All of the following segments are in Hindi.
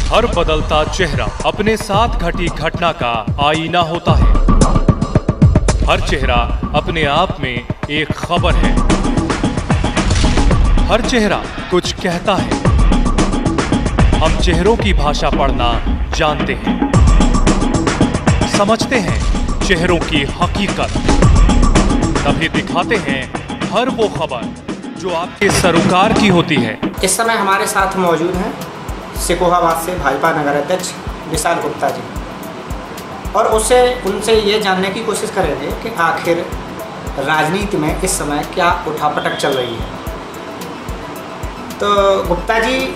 हर बदलता चेहरा अपने साथ घटी घटना का आईना होता है। हर चेहरा अपने आप में एक खबर है। हर चेहरा कुछ कहता है। हम चेहरों की भाषा पढ़ना जानते हैं, समझते हैं चेहरों की हकीकत, तभी दिखाते हैं हर वो खबर जो आपके सरोकार की होती है। इस समय हमारे साथ मौजूद हैं सिकोहाबाद से भाजपा नगर अध्यक्ष विशाल गुप्ता जी, और उनसे ये जानने की कोशिश करेंगे कि आखिर राजनीति में इस समय क्या उठापटक चल रही है। तो गुप्ता जी,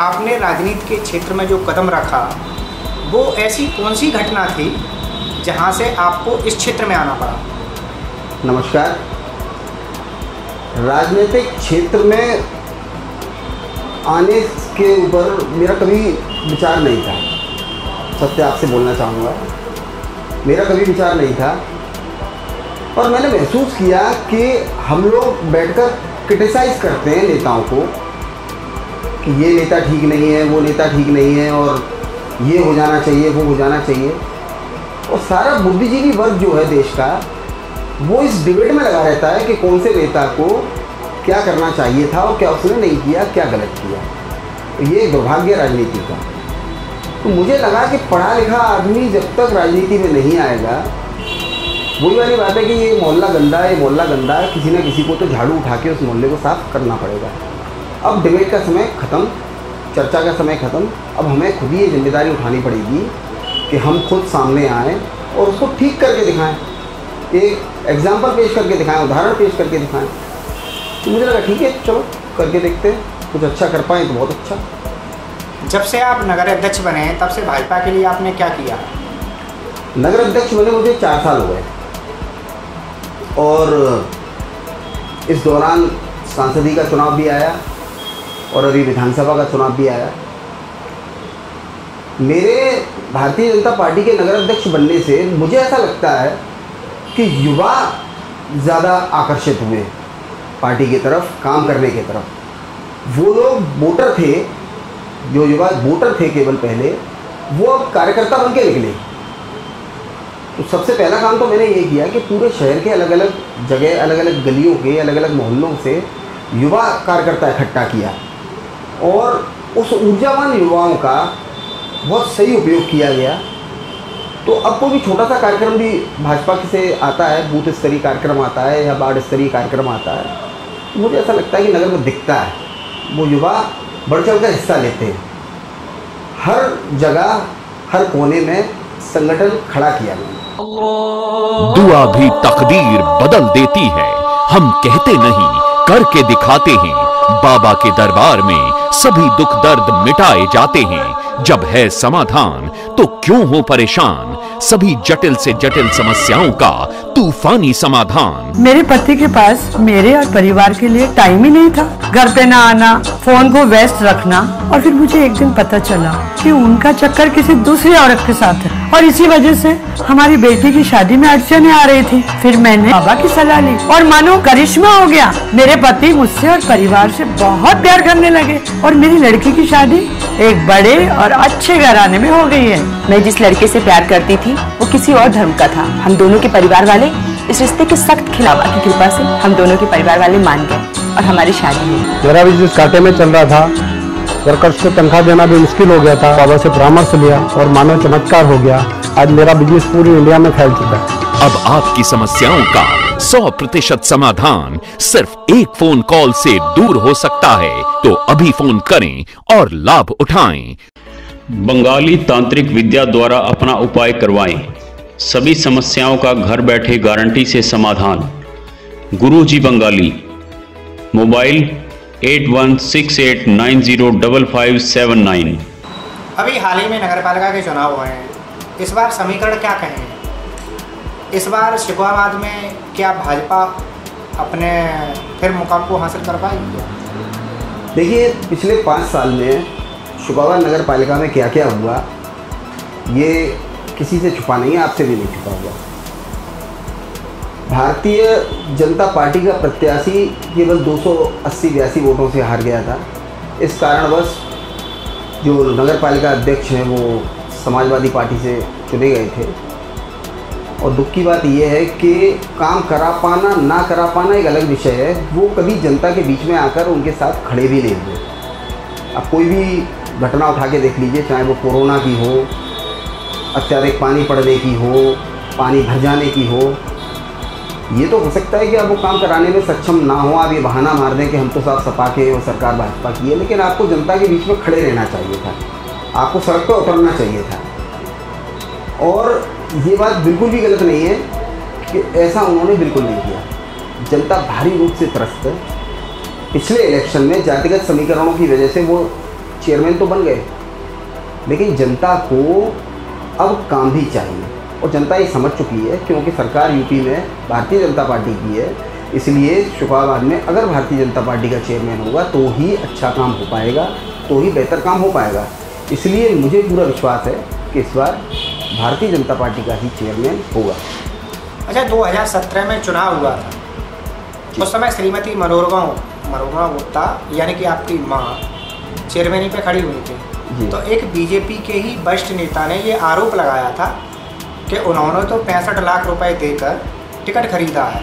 आपने राजनीति के क्षेत्र में जो कदम रखा वो ऐसी कौन सी घटना थी जहां से आपको इस क्षेत्र में आना पड़ा? नमस्कार। राजनीतिक क्षेत्र में आने के ऊपर मेरा कभी विचार नहीं था। सत्य आपसे बोलना चाहूँगा, मेरा कभी विचार नहीं था। और मैंने महसूस किया कि हम लोग बैठकर क्रिटिसाइज़ करते हैं नेताओं को कि ये नेता ठीक नहीं है, वो नेता ठीक नहीं है, और ये हो जाना चाहिए, वो हो जाना चाहिए। और सारा बुद्धिजीवी वर्ग जो है देश का, वो इस डिबेट में लगा रहता है कि कौन से नेता को क्या करना चाहिए था और क्या उसने नहीं किया, क्या गलत किया। तो ये दुर्भाग्य राजनीति का। तो मुझे लगा कि पढ़ा लिखा आदमी जब तक राजनीति में नहीं आएगा, वही वाली बात है कि ये मोहल्ला गंदा है, ये मोहल्ला गंदा है, किसी न किसी को तो झाड़ू उठा के उस मोहल्ले को साफ करना पड़ेगा। अब डिबेट का समय ख़त्म, चर्चा का समय ख़त्म। अब हमें खुद ही ये जिम्मेदारी उठानी पड़ेगी कि हम खुद सामने आएँ और उसको ठीक करके दिखाएँ, एक एग्जाम्पल पेश करके दिखाएँ, उदाहरण पेश करके दिखाएँ। तो मुझे लगा ठीक है, चलो करके देखते हैं, कुछ अच्छा कर पाएँ तो बहुत अच्छा। जब से आप नगर अध्यक्ष बने तब से भाजपा के लिए आपने क्या किया? नगर अध्यक्ष बने मुझे 4 साल हो गए, और इस दौरान सांसदी का चुनाव भी आया और अभी विधानसभा का चुनाव भी आया। मेरे भारतीय जनता पार्टी के नगर अध्यक्ष बनने से मुझे ऐसा लगता है कि युवा ज़्यादा आकर्षित हुए पार्टी की तरफ, काम करने की तरफ। वो लोग वोटर थे, जो युवा वोटर थे केवल पहले, वो अब कार्यकर्ता बन के निकले। तो सबसे पहला काम तो मैंने ये किया कि पूरे शहर के अलग अलग जगह, अलग अलग गलियों के, अलग अलग मोहल्लों से युवा कार्यकर्ता इकट्ठा किया, और उस ऊर्जावान युवाओं का बहुत सही उपयोग किया गया। तो अब कोई भी छोटा सा कार्यक्रम भी भाजपा से आता है, बूथ स्तरीय कार्यक्रम आता है या वार्ड स्तरीय कार्यक्रम आता है, तो मुझे ऐसा लगता है कि नगर में दिखता है, वो युवा बढ़ चढ़ कर हिस्सा लेते हैं। हर जगह, हर कोने में संगठन खड़ा किया गया। दुआ भी तकदीर बदल देती है, हम कहते नहीं करके दिखाते हैं। बाबा के दरबार में सभी दुख दर्द मिटाए जाते हैं। जब है समाधान तो क्यों हो परेशान, सभी जटिल से जटिल समस्याओं का तूफानी समाधान। मेरे पति के पास मेरे और परिवार के लिए टाइम ही नहीं था। घर पे ना आना, फोन को व्यस्त रखना, और फिर मुझे एक दिन पता चला कि उनका चक्कर किसी दूसरी औरत के साथ है, और इसी वजह से हमारी बेटी की शादी में अड़चनें आ रही थी। फिर मैंने बाबा की सलाह ली और मानो करिश्मा हो गया। मेरे पति मुझसे और परिवार से बहुत प्यार करने लगे, और मेरी लड़की की शादी एक बड़े और अच्छे घराने में हो गई है। मैं जिस लड़के से प्यार करती थी वो किसी और धर्म का था। हम दोनों के परिवार वाले इस रिश्ते के सख्त खिलाफ की कृपा से हम दोनों के परिवार वाले मान गए और हमारी शादी हुई। मेरा बिजनेस घाटे में चल रहा था, वर्कर्स को तनख्वाह देना भी मुश्किल हो गया था। बाबा से परामर्श लिया और मानो चमत्कार हो गया। आज मेरा बिजनेस पूरी इंडिया में फैल चुका है। अब आपकी समस्याओं का 100% समाधान सिर्फ एक फोन कॉल से दूर हो सकता है। तो अभी फोन करें और लाभ उठाएं। बंगाली तांत्रिक विद्या द्वारा अपना उपाय करवाएं। सभी समस्याओं का घर बैठे गारंटी से समाधान। गुरुजी बंगाली। मोबाइल 8168905579। अभी हाल ही में नगरपालिका के चुनाव हुए हैं, इस बार समीकरण क्या कहेंगे? इस बार सिकोहाबाद में क्या भाजपा अपने फिर मुकाम को हासिल कर पाएगी? देखिए, पिछले 5 साल में सिकोहाबाद नगर पालिका में क्या क्या हुआ, ये किसी से छुपा नहीं है, आपसे भी नहीं छुपा हुआ। भारतीय जनता पार्टी का प्रत्याशी केवल 280-82 वोटों से हार गया था। इस कारणवश जो नगर पालिका अध्यक्ष हैं वो समाजवादी पार्टी से चुने गए थे। और दुख की बात यह है कि काम करा पाना ना करा पाना एक अलग विषय है, वो कभी जनता के बीच में आकर उनके साथ खड़े भी नहीं हुए। अब कोई भी घटना उठा के देख लीजिए, चाहे वो कोरोना की हो, अत्यधिक पानी पड़ने की हो, पानी भर जाने की हो, ये तो हो सकता है कि आप वो काम कराने में सक्षम ना हो, आप ये बहाना मार दें कि हम तो साफ सपा के और सरकार भाजपा की है, लेकिन आपको जनता के बीच में खड़े रहना चाहिए था, आपको सड़क पर उतरना चाहिए था। और ये बात बिल्कुल भी गलत नहीं है कि ऐसा उन्होंने बिल्कुल नहीं किया। जनता भारी रूप से त्रस्त है। पिछले इलेक्शन में जातिगत समीकरणों की वजह से वो चेयरमैन तो बन गए, लेकिन जनता को अब काम भी चाहिए और जनता ये समझ चुकी है, क्योंकि सरकार यूपी में भारतीय जनता पार्टी की है। इसलिए शुक्राबाद में अगर भारतीय जनता पार्टी का चेयरमैन होगा तो ही अच्छा काम हो पाएगा, तो ही बेहतर काम हो पाएगा। इसलिए मुझे पूरा विश्वास है कि इस बार भारतीय जनता पार्टी का ही चेयरमैन होगा। अच्छा, 2017 में चुनाव हुआ था, उस समय श्रीमती मनोरमा गुप्ता यानी कि आपकी माँ चेयरमैनी पे खड़ी हुई थी, तो एक बीजेपी के ही वरिष्ठ नेता ने ये आरोप लगाया था कि उन्होंने तो 65 लाख रुपए देकर टिकट खरीदा है।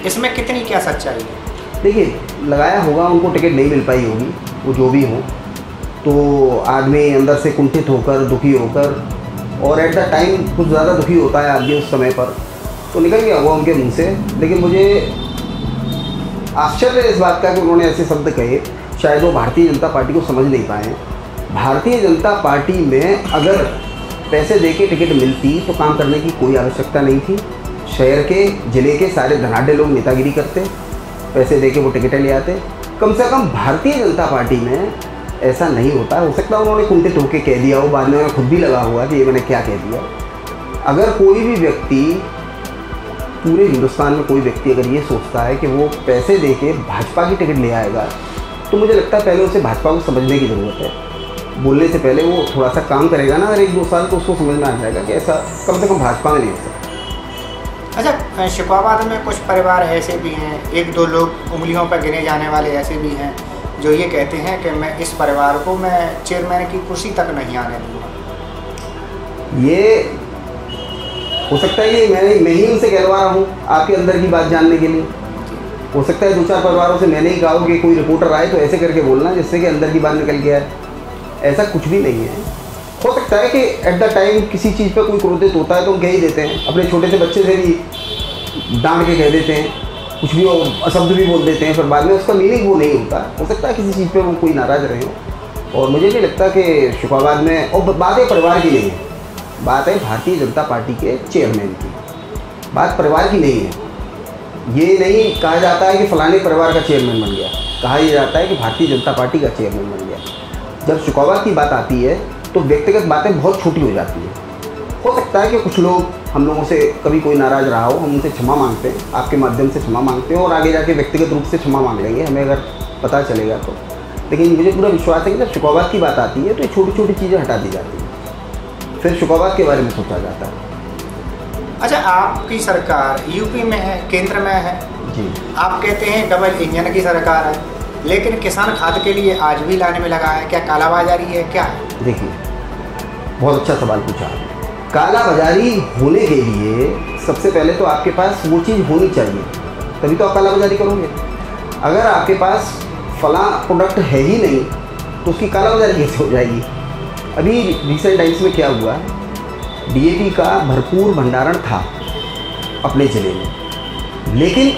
इसमें कितनी क्या सच्चाई है? देखिए, लगाया होगा, उनको टिकट नहीं मिल पाई होगी, वो जो भी हो, तो आदमी अंदर से कुंठित होकर, दुखी होकर, और एट द टाइम कुछ ज़्यादा दुखी होता है आदमी उस समय पर, तो निकल गया हुआ उनके मुंह से। लेकिन मुझे आश्चर्य इस बात का कि उन्होंने ऐसे शब्द कहे, शायद वो भारतीय जनता पार्टी को समझ नहीं पाए। भारतीय जनता पार्टी में अगर पैसे देके टिकट मिलती तो काम करने की कोई आवश्यकता नहीं थी। शहर के, ज़िले के सारे धनाढ़ लोग नेतागिरी करते, पैसे देके वो टिकटें ले आते। कम से कम भारतीय जनता पार्टी में ऐसा नहीं होता। हो सकता है उन्होंने कुंठित होकर कह दिया हो, बाद में उन्हें खुद भी लगा हुआ कि ये मैंने क्या कह दिया। अगर कोई भी व्यक्ति, पूरे हिंदुस्तान में कोई व्यक्ति अगर ये सोचता है कि वो पैसे देके भाजपा की टिकट ले आएगा, तो मुझे लगता है पहले उसे भाजपा को समझने की ज़रूरत है। बोलने से पहले वो थोड़ा सा काम करेगा ना, अगर 1-2 साल, तो उसको समझ में आ जाएगा कि ऐसा कम से कम भाजपा में नहीं हो सकता। अच्छा, शुक्राबाद में कुछ परिवार ऐसे भी हैं, 1-2 लोग उंगलियों पर गिने जाने वाले ऐसे भी हैं जो ये कहते हैं कि मैं इस परिवार को मैं चेयरमैन की कुर्सी तक नहीं आने दूँगा। ये हो सकता है कि मैं ही उनसे कहलवा रहा हूँ आपके अंदर की बात जानने के लिए। हो सकता है 2-4 परिवारों से मैंने ही कहा कि कोई रिपोर्टर आए तो ऐसे करके बोलना जिससे कि अंदर की बात निकल गया है। ऐसा कुछ भी नहीं है। हो सकता है कि एट द टाइम किसी चीज़ पे कोई क्रोधित होता है तो हम कह ही देते हैं, अपने छोटे से बच्चे से भी डांट के कह देते हैं, कुछ भी अशब्द भी बोल देते हैं, फिर बाद में उसका मीनिंग वो नहीं होता। हो सकता है किसी चीज़ पे वो कोई नाराज़ रहे हो। और मुझे नहीं लगता कि शुक्राबाद में, और बात है परिवार की नहीं है, बात है भारतीय जनता पार्टी के चेयरमैन की, बात परिवार की नहीं है। ये नहीं कहा जाता है कि फलाने परिवार का चेयरमैन बन गया, कहा यह जाता है कि भारतीय जनता पार्टी का चेयरमैन बन गया। जब शुक्राबाद की बात आती है तो व्यक्तिगत बातें बहुत छोटी हो जाती हैं। हो सकता है कि कुछ लोग हम लोगों से कभी कोई नाराज़ रहा हो, हम उनसे क्षमा मांगते हैं, आपके माध्यम से क्षमा मांगते हैं, और आगे जाके व्यक्तिगत रूप से क्षमा मांग लेंगे हमें अगर पता चलेगा तो। लेकिन मुझे पूरा विश्वास है कि जब शुक्राबाद की बात आती है तो ये छोटी छोटी चीज़ें हटा दी जाती हैं, फिर शुक्राबाद के बारे में सोचा जाता है। अच्छा, आपकी सरकार यूपी में है, केंद्र में है जी। आप कहते हैं डबल इंजन की सरकार है, लेकिन किसान खाद के लिए आज भी लाने में लगा है, क्या कालाबाजारी है, क्या है? देखिए, बहुत अच्छा सवाल पूछा आपने। कालाबाजारी होने के लिए सबसे पहले तो आपके पास वो चीज़ होनी चाहिए, तभी तो आप कालाबाजारी करोगे। अगर आपके पास फला प्रोडक्ट है ही नहीं तो उसकी कालाबाजारी कैसे हो जाएगी? अभी रिसेंट टाइम्स में क्या हुआ, डीएपी का भरपूर भंडारण था अपने ज़िले में, लेकिन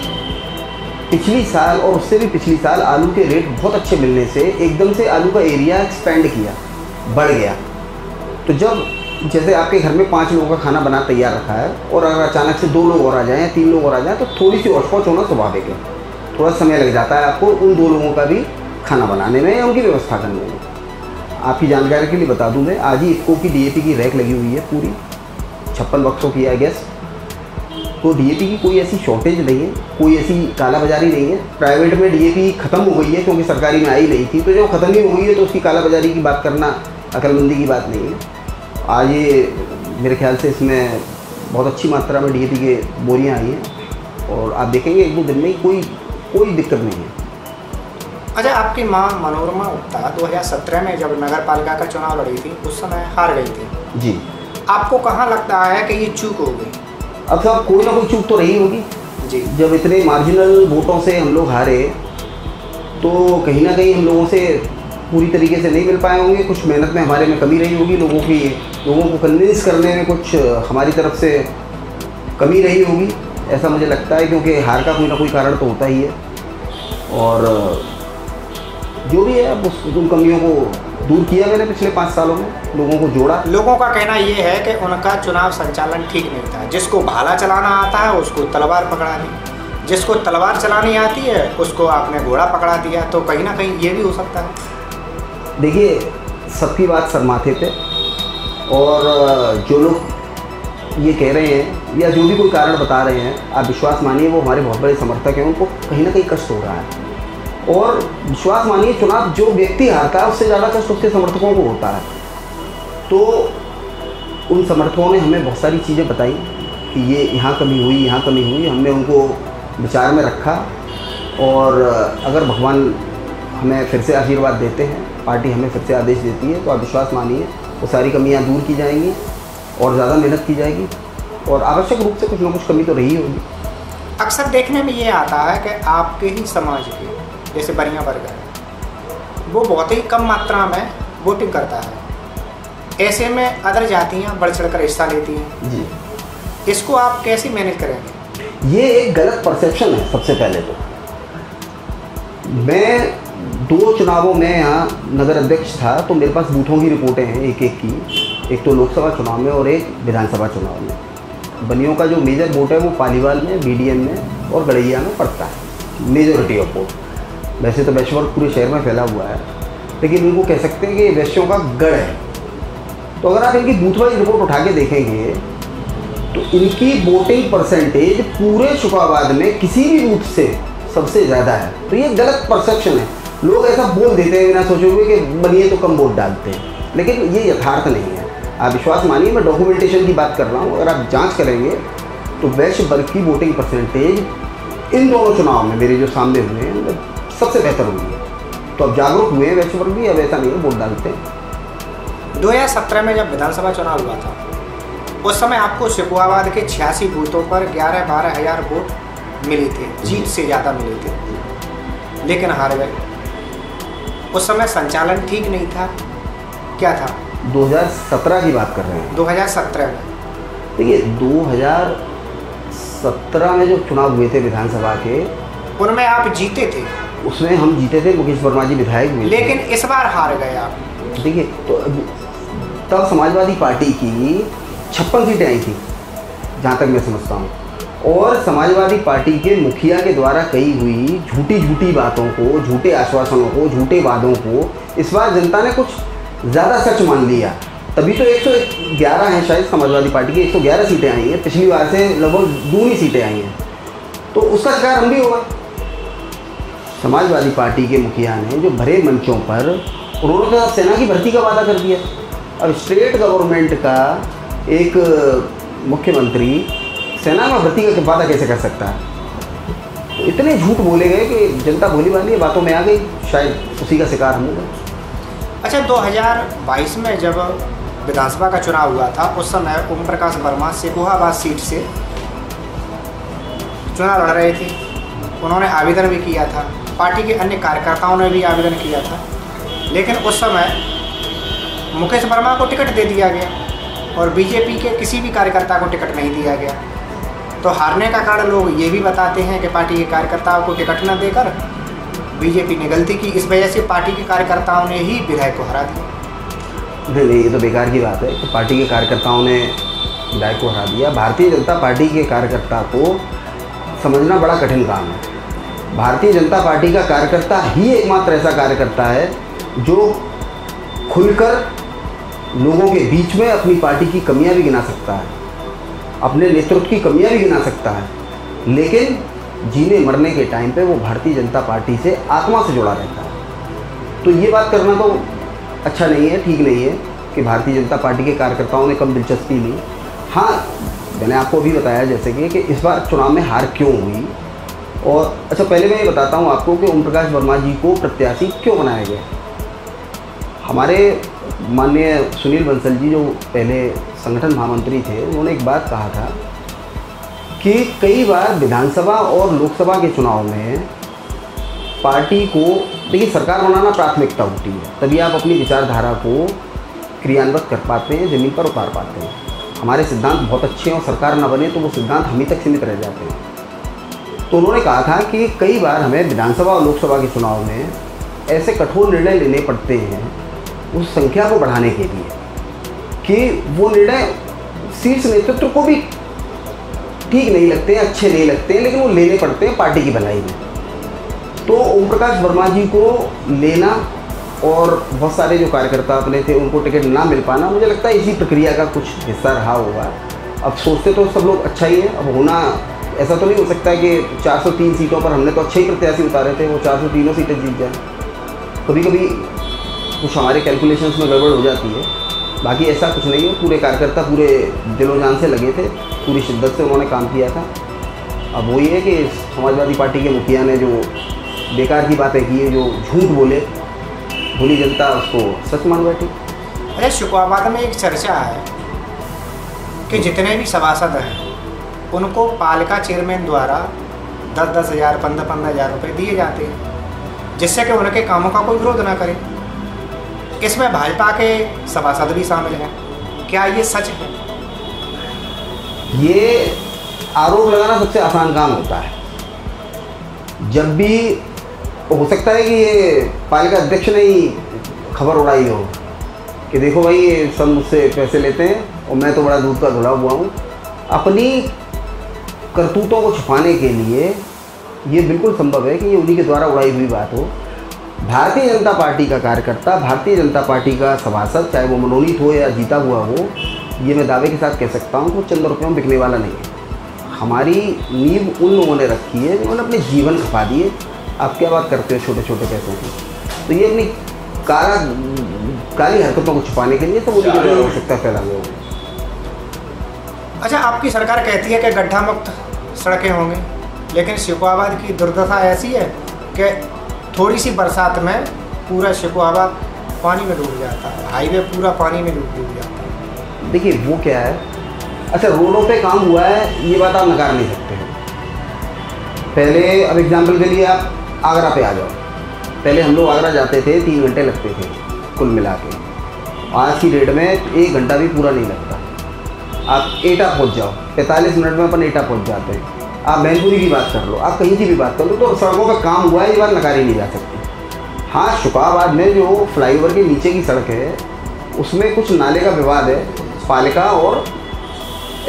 पिछली साल और उससे भी पिछली साल आलू के रेट बहुत अच्छे मिलने से एकदम से आलू का एरिया एक्सपेंड किया, बढ़ गया। तो जब जैसे आपके घर में 5 लोगों का खाना बना तैयार रखा है और अगर अचानक से 2 लोग और आ जाएँ या 3 लोग और आ जाएँ तो थोड़ी सी औचपौच होना स्वाभाविक है। थोड़ा समय लग जाता है आपको उन 2 लोगों का भी खाना बनाने में या उनकी व्यवस्था करने में। आपकी जानकारी के लिए बता दूं मैं, आज ही इफ़को की डीएपी की रैक लगी हुई है पूरी 56 बक्सों की, आई गेस। तो डीएपी की कोई ऐसी शॉर्टेज नहीं है, कोई ऐसी कालाबाजारी नहीं है। प्राइवेट में डीएपी ख़त्म हो गई है क्योंकि सरकारी में आई नहीं थी, तो जब ख़त्म ही हो गई है तो उसकी कालाबाजारी की बात करना अकलमंदी की बात नहीं है। आज ये मेरे ख्याल से इसमें बहुत अच्छी मात्रा में डीएपी के बोरियाँ आई हैं और आप देखेंगे 1-2 दिन में कोई दिक्कत नहीं है। अच्छा, आपकी माँ मनोरमा गुप्ता 2017 में जब नगर पालिका का चुनाव लड़ी थी उस समय हार गई थी जी। आपको कहाँ लगता है कि ये चूक हो गई? अब साहब कोई ना कोई चूक तो रही होगी जी। जब इतने मार्जिनल वोटों से हम लोग हारे तो कहीं ना कहीं हम लोगों से पूरी तरीके से नहीं मिल पाए होंगे। कुछ मेहनत में हमारे में कमी रही होगी, लोगों को कन्विंस करने में कुछ हमारी तरफ से कमी रही होगी, ऐसा मुझे लगता है। क्योंकि हार का कोई ना कोई कारण तो होता ही है और जो भी है उन कमियों को दूर किया मैंने पिछले 5 सालों में, लोगों को जोड़ा। लोगों का कहना ये है कि उनका चुनाव संचालन ठीक नहीं था। जिसको भाला चलाना आता है उसको तलवार पकड़ा दी, जिसको तलवार चलानी आती है उसको आपने घोड़ा पकड़ा दिया। तो कहीं ना कहीं ये भी हो सकता है। देखिए, सबकी बात सर माथे पे, और जो लोग ये कह रहे हैं या जो भी कोई कारण बता रहे हैं, आप विश्वास मानिए वो हमारे बहुत बड़े समर्थक हैं, उनको कहीं ना कहीं कष्ट हो रहा है। और विश्वास मानिए, चुनाव जो व्यक्ति हारता है उससे ज़्यादा कष्ट उसके समर्थकों को होता है। तो उन समर्थकों ने हमें बहुत सारी चीज़ें बताई कि ये यहाँ कमी हुई, यहाँ कमी हुई। हमने उनको विचार में रखा और अगर भगवान हमें फिर से आशीर्वाद देते हैं, पार्टी हमें फिर से आदेश देती है, तो आप विश्वास मानिए वो सारी कमियाँ दूर की जाएंगी और ज़्यादा मेहनत की जाएगी और आवश्यक रूप से कुछ ना कुछ कमी तो रही होगी। अक्सर देखने में ये आता है कि आपके ही समाज के जैसे बनिया वर्ग है, वो बहुत ही कम मात्रा में वोटिंग करता है। ऐसे में अदर जातियाँ बढ़ चढ़ कर हिस्सा लेती हैं जी। इसको आप कैसे मैनेज करेंगे? ये एक गलत परसेप्शन है। सबसे पहले तो मैं 2 चुनावों में यहाँ नगर अध्यक्ष था, तो मेरे पास बूथों की रिपोर्टें हैं एक की, एक तो लोकसभा चुनाव में और एक विधानसभा चुनाव में। बनियों का जो मेजर वोट है वो पालीवाल में, बीडीएम में और गड़ैया में पड़ता है, मेजॉरिटी ऑफ वोट। वैसे तो वैश्यवर्ग पूरे शहर में फैला हुआ है, लेकिन इनको कह सकते हैं कि वैश्यों का गढ़ है। तो अगर आप इनकी बूथ वाइज रिपोर्ट उठा के देखेंगे तो इनकी वोटिंग परसेंटेज पूरे शुकाबाद में किसी भी बूथ से सबसे ज़्यादा है। तो ये गलत परसेप्शन है। लोग ऐसा बोल देते हैं बिना सोचे हुए कि बनिए तो कम वोट डालते हैं, लेकिन ये यथार्थ नहीं है। आप विश्वास मानिए, मैं डॉक्यूमेंटेशन की बात कर रहा हूँ। अगर आप जांच करेंगे तो वैश्य वर्ग की वोटिंग परसेंटेज इन दोनों चुनाव में मेरे जो सामने हुए हैं सबसे बेहतर हुई है। तो अब जागरूक हुए हैं वैश्य वर्ग भी, अब ऐसा नहीं है वोट डालते हैं। 2017 में जब विधानसभा चुनाव हुआ था उस समय आपको सिकुआबाद के 86 बूथों पर 11-12 हज़ार वोट मिले थे, जीत से ज़्यादा मिले थे, लेकिन हार गए। उस समय संचालन ठीक नहीं था। क्या था? 2017 की बात कर रहे हैं? 2017 में। देखिए, 2017 में जो चुनाव हुए थे विधानसभा के, उनमें आप जीते थे। उसमें हम जीते थे, मुकेश वर्मा जी विधायक हुए, लेकिन इस बार हार गए आप। देखिए, तो तब समाजवादी पार्टी की 56 सीटें आई थी जहाँ तक मैं समझता हूँ, और समाजवादी पार्टी के मुखिया के द्वारा कही हुई झूठी बातों को, झूठे आश्वासनों को, झूठे वादों को इस बार जनता ने कुछ ज़्यादा सच मान लिया। तभी तो 111 हैं शायद समाजवादी पार्टी की, 111 सीटें आई हैं। पिछली बार से लगभग 2 सीटें आई हैं, तो उसका शिकार हम भी हुआ। समाजवादी पार्टी के मुखिया ने जो भरे मंचों पर उन्होंने तो सेना की भर्ती का वादा कर दिया। अब स्टेट गवर्नमेंट का एक मुख्यमंत्री सेना में भर्ती का वादा कैसे कर सकता है? तो इतने झूठ बोले गए कि जनता भोली भाली बातों में आ गई, शायद उसी का शिकार हम हुए। अच्छा, 2022 में जब विधानसभा का चुनाव हुआ था उस समय ओम प्रकाश वर्मा सिकुआबाद सीट से चुनाव लड़ रहे थे। उन्होंने आवेदन भी किया था, पार्टी के अन्य कार्यकर्ताओं ने भी आवेदन किया था, लेकिन उस समय मुकेश वर्मा को टिकट दे दिया गया और बीजेपी के किसी भी कार्यकर्ता को टिकट नहीं दिया गया। तो हारने का कारण लोग ये भी बताते हैं कि पार्टी के कार्यकर्ताओं को टिकट न देकर बीजेपी ने गलती की, इस वजह से पार्टी के कार्यकर्ताओं ने ही विधायक को हरा दिया। नहीं, ये तो बेकार की बात है कि पार्टी के कार्यकर्ताओं ने विधायक को हरा दिया। भारतीय जनता पार्टी के कार्यकर्ता को समझना बड़ा कठिन काम है। भारतीय जनता पार्टी का कार्यकर्ता ही एकमात्र ऐसा कार्यकर्ता है जो खुलकर लोगों के बीच में अपनी पार्टी की कमियां भी गिना सकता है, अपने नेतृत्व की कमियां भी गिना सकता है, लेकिन जीने मरने के टाइम पे वो भारतीय जनता पार्टी से आत्मा से जुड़ा रहता है। तो ये बात करना तो अच्छा नहीं है, ठीक नहीं है कि भारतीय जनता पार्टी के कार्यकर्ताओं ने कम दिलचस्पी ली। हाँ, मैंने आपको भी बताया जैसे कि इस बार चुनाव में हार क्यों हुई और अच्छा, पहले मैं ये बताता हूँ आपको कि ओम प्रकाश वर्मा जी को प्रत्याशी क्यों बनाया गया। हमारे माननीय सुनील बंसल जी जो पहले संगठन महामंत्री थे, उन्होंने एक बात कहा था कि कई बार विधानसभा और लोकसभा के चुनाव में पार्टी को, देखिए सरकार बनाना प्राथमिकता होती है, तभी आप अपनी विचारधारा को क्रियान्वित कर पाते हैं, ज़मीन पर उतार पाते हैं। हमारे सिद्धांत बहुत अच्छे हैं और सरकार ना बने तो वो सिद्धांत हम ही तक सीमित रह जाते हैं। तो उन्होंने कहा था कि कई बार हमें विधानसभा और लोकसभा के चुनाव में ऐसे कठोर निर्णय लेने पड़ते हैं उस संख्या को बढ़ाने के लिए कि वो निर्णय शीर्ष नेतृत्व को भी ठीक नहीं लगते हैं, अच्छे नहीं लगते हैं, लेकिन वो लेने पड़ते हैं पार्टी की भलाई में। तो ओम प्रकाश वर्मा जी को लेना और बहुत सारे जो कार्यकर्ता अपने थे उनको टिकट ना मिल पाना, मुझे लगता है इसी प्रक्रिया का कुछ हिस्सा रहा होगा। अब सोचते तो सब लोग अच्छा ही है, अब होना ऐसा तो नहीं हो सकता है कि 403 सीटों पर हमने तो अच्छे ही प्रत्याशी उतारे थे, वो 403 सीटें जीत जाए। कभी कभी कुछ हमारे कैलकुलेशंस में गड़बड़ हो जाती है, बाकी ऐसा कुछ नहीं है। पूरे कार्यकर्ता पूरे दिलो जान से लगे थे, पूरी शिद्दत से उन्होंने काम किया था। अब वही है कि समाजवादी पार्टी के मुखिया ने जो बेकार की बातें की है, जो झूठ बोले, भोली जनता उसको सच मान बैठी। अरे शिकोहाबाद में एक चर्चा है कि जितने भी सभासद हैं उनको पालिका चेयरमैन द्वारा 10-10 हज़ार 15-15 हज़ार रुपये दिए जाते हैं, जिससे कि उनके कामों का कोई विरोध ना करे। इसमें भाजपा के सभासद भी शामिल हैं, क्या ये सच है? ये आरोप लगाना सबसे आसान काम होता है। जब भी हो सकता है कि ये पालिका अध्यक्ष ने ही खबर उड़ाई हो कि देखो भाई ये सब मुझसे पैसे लेते हैं और मैं तो बड़ा दूध का धुला हुआ हूँ। अपनी करतूतों को छुपाने के लिए ये बिल्कुल संभव है कि ये उन्हीं के द्वारा उड़ाई हुई बात हो। भारतीय जनता पार्टी का कार्यकर्ता, भारतीय जनता पार्टी का सभासद, चाहे वो मनोनीत हो या जीता हुआ हो, ये मैं दावे के साथ कह सकता हूँ कि वो चंद रुपयों में बिकने वाला नहीं है। हमारी नींव उन लोगों ने रखी है जिन्होंने अपने जीवन खपा दिए। आप क्या बात करते हो छोटे छोटे पैसों की? तो ये अपनी काली हरकतों को छुपाने के लिए तो उनकी जरूरत हो सकता है फैला हुआ। अच्छा, आपकी सरकार कहती है कि गड्ढा मुक्त सड़कें होंगी, लेकिन शिकोहाबाद की दुर्दशा ऐसी है कि थोड़ी सी बरसात में पूरा शिकोहाबाद पानी में डूब जाता है, हाईवे पूरा पानी में डूब जाता है। देखिए वो क्या है, अच्छा रोडों पे काम हुआ है ये बात आप नकार नहीं सकते हैं। पहले अब एग्जाम्पल के लिए आप आगरा पे आ जाओ। पहले हम लोग आगरा जाते थे 3 घंटे लगते थे कुल मिला के, आज की डेट में 1 घंटा भी पूरा नहीं लगता। आप एटा पहुंच जाओ, 45 मिनट में अपन एटा पहुंच जाते हैं। आप मैनपुरी की बात कर लो, आप कहीं की भी बात कर लो, तो सड़कों का काम हुआ है, ये बात नकारी नहीं जा सकती। हाँ, शिकोहाबाद में जो फ्लाईओवर के नीचे की सड़क है उसमें कुछ नाले का विवाद है पालिका और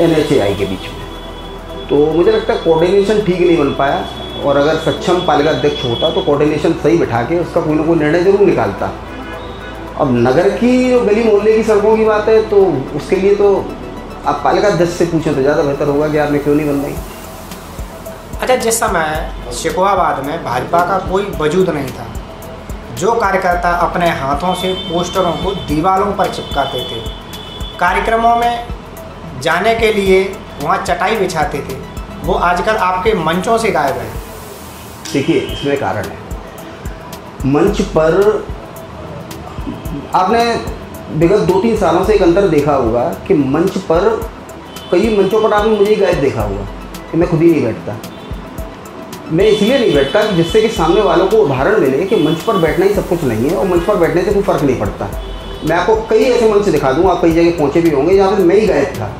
NHAI के बीच में, तो मुझे लगता है कोऑर्डिनेशन ठीक नहीं बन पाया। और अगर सक्षम पालिका अध्यक्ष होता तो कोऑर्डिनेशन सही बिठा के उसका कोई ना कोई निर्णय जरूर निकालता। अब नगर की जो गली मोहल्ले की सड़कों की बात है तो उसके लिए तो आप पालिका अध्यक्ष से पूछें तो ज़्यादा बेहतर होगा कि आपने क्यों नहीं बनवाई। अच्छा, जिस समय शिकोहाबाद में भाजपा का कोई वजूद नहीं था, जो कार्यकर्ता अपने हाथों से पोस्टरों को दीवारों पर चिपकाते थे, कार्यक्रमों में जाने के लिए वहाँ चटाई बिछाते थे, वो आजकल आपके मंचों से गायब है। देखिए इसमें कारण है, मंच पर आपने विगत 2-3 सालों से एक अंतर देखा होगा कि मंच पर कई मंचों पर आपने मुझे ही गायब देखा होगा कि मैं खुद ही नहीं बैठता। मैं इसलिए नहीं बैठता कि जिससे कि सामने वालों को उदाहरण मिले कि मंच पर बैठना ही सब कुछ नहीं है और मंच पर बैठने से कोई फ़र्क नहीं पड़ता। मैं आपको कई ऐसे मंच दिखा दूँ, आप कई जगह पहुँचे भी होंगे जहाँ पर मैं ही गायब था,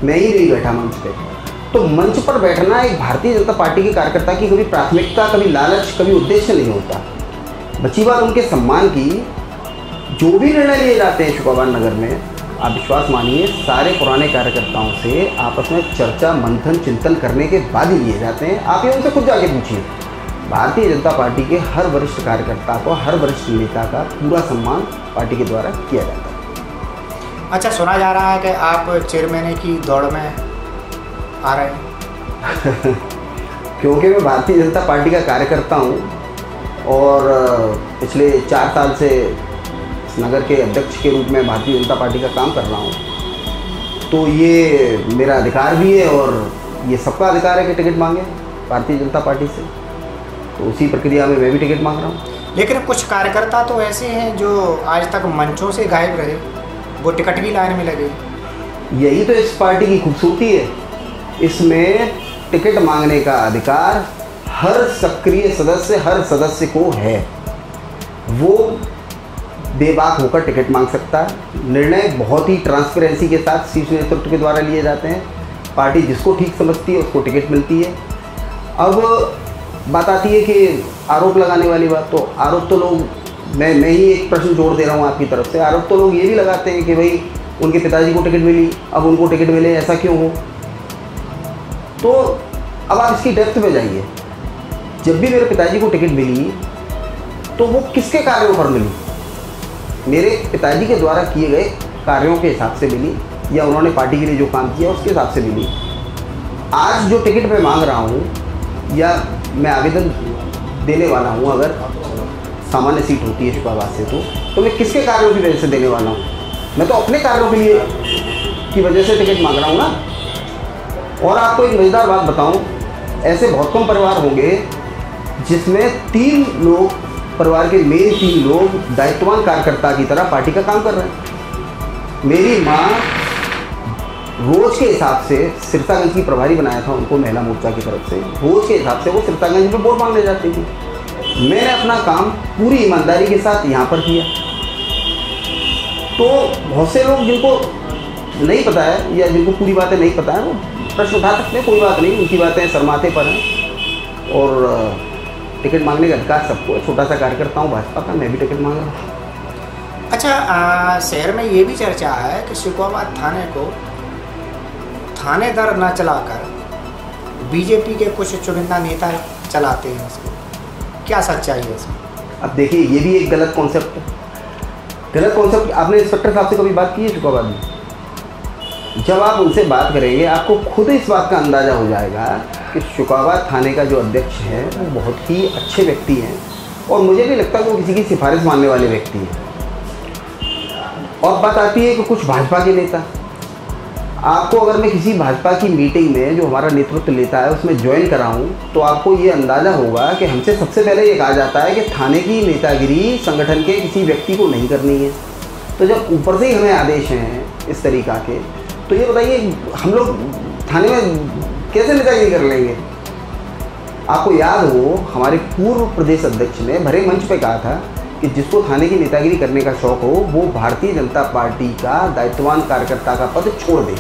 मैं ही नहीं बैठा मंच पर। तो मंच पर बैठना एक भारतीय जनता पार्टी के कार्यकर्ता की कभी प्राथमिकता, कभी लालच, कभी उद्देश्य नहीं होता। बची बात उनके सम्मान की, जो भी निर्णय लिए जाते हैं शिकोहाबाद नगर में, आप विश्वास मानिए सारे पुराने कार्यकर्ताओं से आपस में चर्चा, मंथन, चिंतन करने के बाद ही लिए जाते हैं। आप ये उनसे खुद जाके पूछिए। भारतीय जनता पार्टी के हर वरिष्ठ कार्यकर्ता को, हर वरिष्ठ नेता का पूरा सम्मान पार्टी के द्वारा किया जाता है। अच्छा, सुना जा रहा है कि आप चेयरमैन की दौड़ में आ रहे हैं। क्योंकि मैं भारतीय जनता पार्टी का कार्यकर्ता हूँ और पिछले 4 साल से इस नगर के अध्यक्ष के रूप में भारतीय जनता पार्टी का काम कर रहा हूँ, तो ये मेरा अधिकार भी है और ये सबका अधिकार है कि टिकट मांगे भारतीय जनता पार्टी से। तो उसी प्रक्रिया में मैं भी टिकट मांग रहा हूँ। लेकिन कुछ कार्यकर्ता तो ऐसे हैं जो आज तक मंचों से गायब रहे, वो टिकट की लाइन में लगे। यही तो इस पार्टी की खूबसूरती है, इसमें टिकट मांगने का अधिकार हर सक्रिय सदस्य, हर सदस्य को है। वो बेबाक होकर टिकट मांग सकता है। निर्णय बहुत ही ट्रांसपेरेंसी के साथ शीर्ष नेतृत्व के द्वारा लिए जाते हैं। पार्टी जिसको ठीक समझती है उसको टिकट मिलती है। अब बात आती है कि आरोप लगाने वाली बात, तो आरोप तो लोग मैं ही एक प्रश्न जोड़ दे रहा हूँ आपकी तरफ से। आरोप तो लोग ये भी लगाते हैं कि भाई उनके पिताजी को टिकट मिली, अब उनको टिकट मिले, ऐसा क्यों हो। तो अब आप इसकी डेप्थ में जाइए। जब भी मेरे पिताजी को टिकट मिली तो वो किसके कार्यों पर मिली? मेरे पिताजी के द्वारा किए गए कार्यों के हिसाब से मिली, या उन्होंने पार्टी के लिए जो काम किया उसके हिसाब से मिली। आज जो टिकट मैं मांग रहा हूँ या मैं आवेदन देने वाला हूँ, अगर सामान्य सीट होती है शुक्राबाद से, तो मैं किसके कार्यों की वजह से देने वाला हूँ? मैं तो अपने कार्यों के लिए की वजह से टिकट मांग रहा हूँ ना। और आपको एक मज़ेदार बात बताऊँ, ऐसे बहुत कम परिवार होंगे जिसमें 3 लोग, परिवार के मेन 3 लोग दायित्ववान कार्यकर्ता की तरह पार्टी का काम कर रहे हैं। मेरी माँ रोज़ के हिसाब से सिरसागंज की प्रभारी बनाया था उनको महिला मोर्चा की तरफ से, रोज़ के हिसाब से वो सिरसागंज में वोट मांगने जाती थी। मैंने अपना काम पूरी ईमानदारी के साथ यहाँ पर किया। तो बहुत से लोग जिनको नहीं पता है या जिनको पूरी बातें नहीं पता है वो प्रश्न उठा सकते हैं, कोई बात नहीं, उनकी बातें शर्माते पर हैं। और टिकट मांगने का अधिकार सबको है। छोटा सा कार्यकर्ता हूँ भाजपा का, मैं भी टिकट मांग रहा हूँ। अच्छा, शहर में ये भी चर्चा है कि शुक्राबाद थाने को थाने दर न चलाकर बीजेपी के कुछ चुनिंदा नेता चलाते हैं इसको, क्या सच्चाई है इसमें? अब देखिए, ये भी एक गलत कॉन्सेप्ट है। गलत कॉन्सेप्ट। आपने इंस्पेक्टर साहब से कभी बात की है शुक्राबाद में? जब आप उनसे बात करेंगे आपको खुद इस बात का अंदाज़ा हो जाएगा कि शुक्राबाद थाने का जो अध्यक्ष है वो बहुत ही अच्छे व्यक्ति हैं, और मुझे नहीं लगता कि वो किसी की सिफारिश मानने वाले व्यक्ति हैं। और बात आती है कि कुछ भाजपा के नेता, आपको अगर मैं किसी भाजपा की मीटिंग में जो हमारा नेतृत्व लेता है उसमें ज्वाइन कराऊं, तो आपको ये अंदाज़ा होगा कि हमसे सबसे पहले ये कहा जाता है कि थाने की नेतागिरी संगठन के किसी व्यक्ति को नहीं करनी है। तो जब ऊपर से ही हमें आदेश हैं इस तरीक़ा के, तो ये बताइए हम लोग थाने में कैसे नेतागिरी कर लेंगे? आपको याद हो, हमारे पूर्व प्रदेश अध्यक्ष ने भरे मंच पे कहा था कि जिसको थाने की नेतागिरी करने का शौक हो वो भारतीय जनता पार्टी का दायित्ववान कार्यकर्ता का पद छोड़ दे।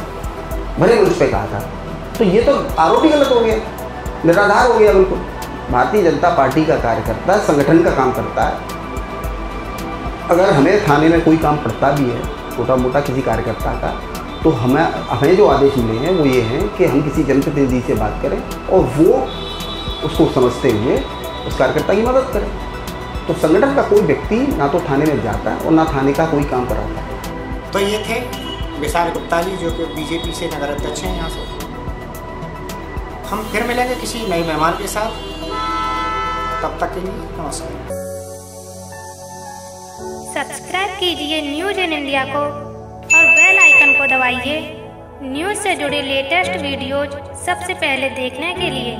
भरे मंच पे कहा था। तो ये तो आरोप ही गलत हो गया, निराधार हो गया बिल्कुल। भारतीय जनता पार्टी का कार्यकर्ता संगठन का काम करता है। अगर हमें थाने में कोई काम पड़ता भी है छोटा मोटा किसी कार्यकर्ता का, तो हमें जो आदेश मिले हैं वो ये हैं कि हम किसी जनप्रतिनिधि से बात करें और वो उसको समझते हुए उस कार्यकर्ता की मदद करें। तो संगठन का कोई व्यक्ति ना तो थाने में जाता है और ना थाने का कोई काम कराता है। तो ये थे विशाल गुप्ता जी, जो कि बीजेपी से नगर अध्यक्ष हैं यहाँ से। हम फिर मिलेंगे किसी नए मेहमान के साथ, तब तक के लिए नमस्कार। सब्सक्राइब कीजिए न्यूज इन इंडिया को और बेल आइकन को दबाइए न्यूज से जुड़े लेटेस्ट वीडियोज सबसे पहले देखने के लिए।